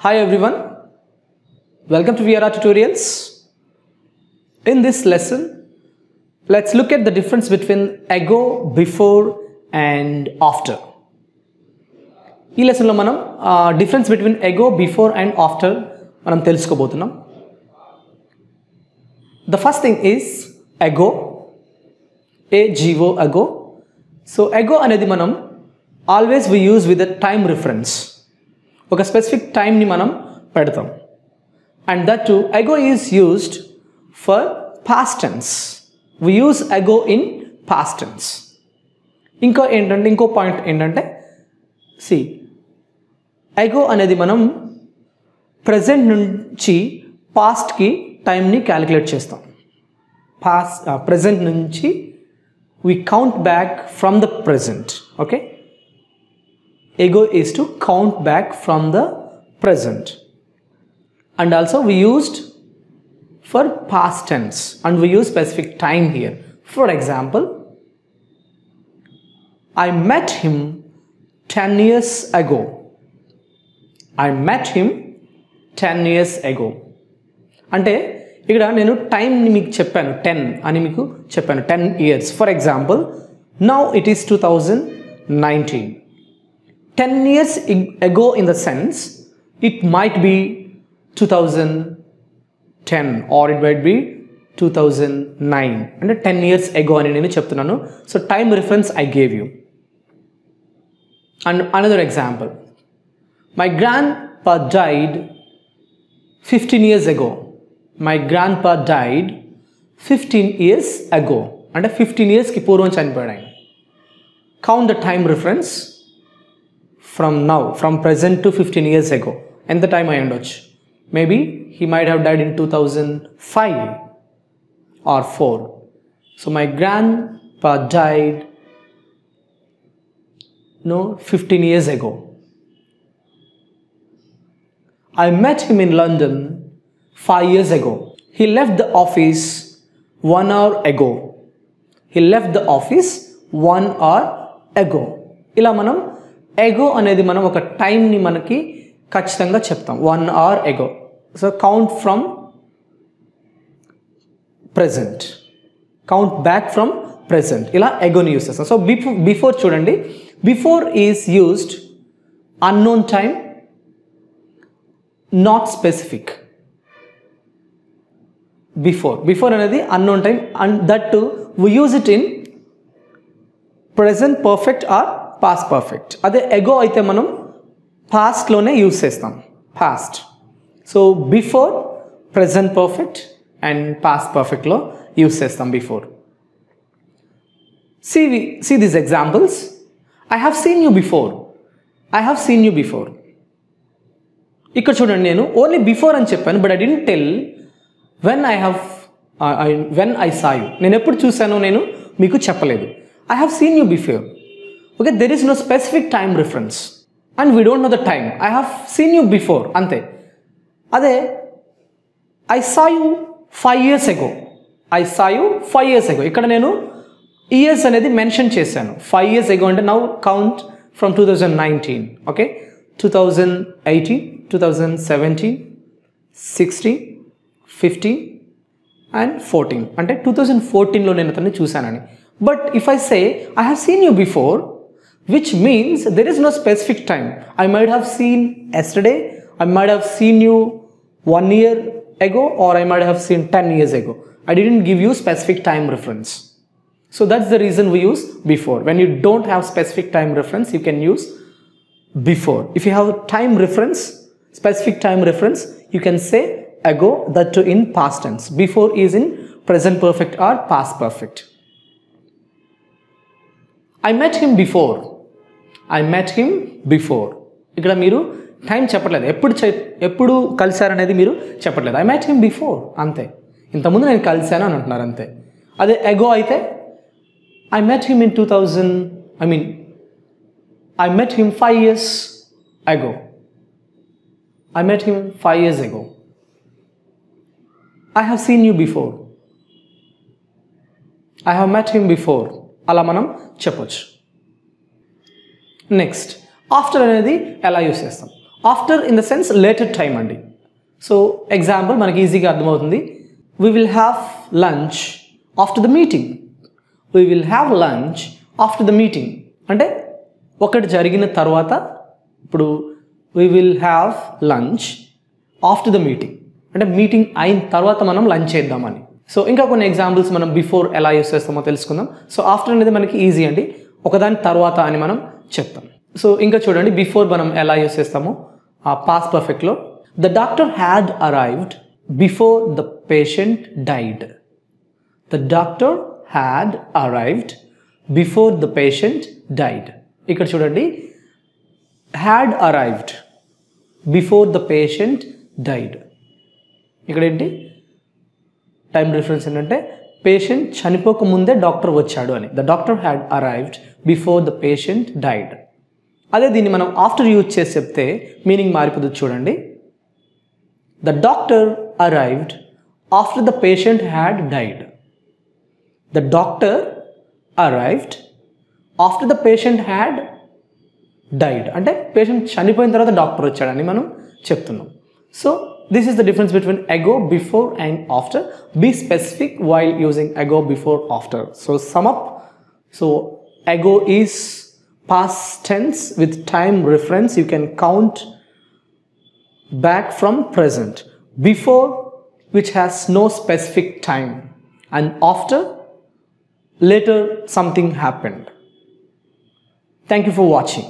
Hi everyone, welcome to VRR Tutorials. In this lesson, let's look at the difference between ago, before and after. ఈ లెసన్లో మనం difference between ago, before and after మనం తెలుసుకోబోతున్నాం. The first thing is ago, ago. So ago అనేది మనం always we use with a time reference. ఒక specific టైంని మనం పెడతాం. And that too, ago is used for past tense. We use ago in past tense. ఇంకో point ఏంటంటే see, ago అనేది మనం present నుంచి pastకి టైంని క్యాలిక్యులేట్ చేస్తాం. Present నుంచి we count back from the present. Okay? Ago is to count back from the present. And also we used for past tense and we use specific time here. For example, I met him 10 years ago. I met him 10 years ago. అంటే ఇక్కడ నేను టైంని మీకు చెప్పాను 10 అని మీకు చెప్పాను 10 years. For example, now it is 2019. 10 years ago in the sense, it might be 2010 or it might be 2009. And 10 years ago అని నేను చెప్తున్నాను. So time reference I gave you. And another example. My grandpa died 15 years ago. My grandpa died 15 years ago. అంటే 15 years కి పూర్వం చనిపోయాడు ఆయన. Count the time reference from now, from present to 15 years ago. ఎంత time అయి ఉండొచ్చు? Maybe he might have died in 2005 or 4. So my grandpa died 15 years ago. I met him in London 5 years ago. He left the office 1 hour ago. He left the office 1 hour ago. ఇలా మనం ago అనేది మనం ఒక టైంని మనకి ఖచ్చితంగా చెప్తాం 1 hour ago. So count from present, count back from present, ఇలా agoని యూస్ చేస్తాం. సో బిఫోర్ చూడండి, before is used unknown time, not specific. Before అనేది unknown time and that to we use it in present perfect or past perfect. అదే ago అయితే మనం పాస్ట్లోనే use చేస్తాం, past. So before present perfect and past పర్ఫెక్ట్లో use చేస్తాం before. See these examples. I have seen you before. I have seen you before. ఇక్కడ చూడండి, నేను ఓన్లీ బిఫోర్ అని చెప్పాను, but I didn't tell when I saw you. నేను ఎప్పుడు చూసానో నేను మీకు చెప్పలేదు. I have seen you before. Okay, there is no specific time reference and we don't know the time. I have seen you before, ante. Ade I saw you 5 years ago. I saw you 5 years ago. Ikkada nenu years anedi mention chesanu. 5 years ago ante now count from 2019. Okay, 2018, 2017, 16, 15 and 14. Ante 2014 lo nenu atanni chusanani. But if I say I have seen you before, which means there is no specific time. I might have seen yesterday, I might have seen you 1 year ago, or I might have seen 10 years ago. I didn't give you specific time reference. So that's the reason we use before. When you don't have specific time reference, you can use before. If you have time reference, specific time reference, you can say ago, that too in past tense. Before is in present perfect or past perfect. I met him before. I met him before. ఇక్కడ మీరు time చెప్పట్లేదు, ఎప్పుడు కలిసారనేది మీరు చెప్పట్లేదు. I met him before, అంతే. ఇంతకుముందు నేను కలిసాను అని అంటున్నారు, అంతే. అదే ago అయితే I met him in 2000, I met him 5 years ago. I met him 5 years ago. I have seen you before. I have met him before. అలా మనం చెప్పొచ్చు. నెక్స్ట్ ఆఫ్టర్ అనేది ఎలా యూస్ చేస్తాం? After in the sense later time అండి. So example మనకి ఈజీగా అర్థమవుతుంది. We will have lunch after the meeting. We will have lunch after the meeting అంటే ఒకటి జరిగిన తర్వాత, ఇప్పుడు we will have lunch after the meeting అంటే మీటింగ్ అయిన తర్వాత మనం లంచ్ చేద్దామని. సో ఇంకా కొన్ని ఎగ్జాంపుల్స్ మనం బిఫోర్ ఎలా యూస్ చేస్తామో తెలుసుకుందాం. సో ఆఫ్టర్ అనేది మనకి ఈజీ అండి, ఒకదాని తర్వాత అని మనం చెప్తాం. సో ఇంకా చూడండి బిఫోర్ మనం ఎలా యూస్ చేస్తామో పాస్ట్ పర్ఫెక్ట్లో. The doctor had arrived before the patient died. The doctor had arrived before the patient died. ఇక్కడ చూడండి had arrived before the patient died. ఇక్కడ ఏంటి టైం రిఫరెన్స్ ఏంటంటే పేషెంట్ చనిపోకముందే డాక్టర్ వచ్చాడు అని. The doctor had arrived before the patient died. అదే దీన్ని మనం ఆఫ్టర్ యూజ్ చేసి చెప్తే మీనింగ్ మారిపోతుంది చూడండి. The doctor arrived after the patient had died. The doctor arrived after the patient had died అంటే పేషెంట్ చనిపోయిన తర్వాత డాక్టర్ వచ్చాడని మనం చెప్తున్నాం. So this is the difference between ago, before and after. Be specific while using ago, before, after. So sum up. So ago is past tense with time reference. You can count back from present. Before, which has no specific time, and after, later something happened. Thank you for watching.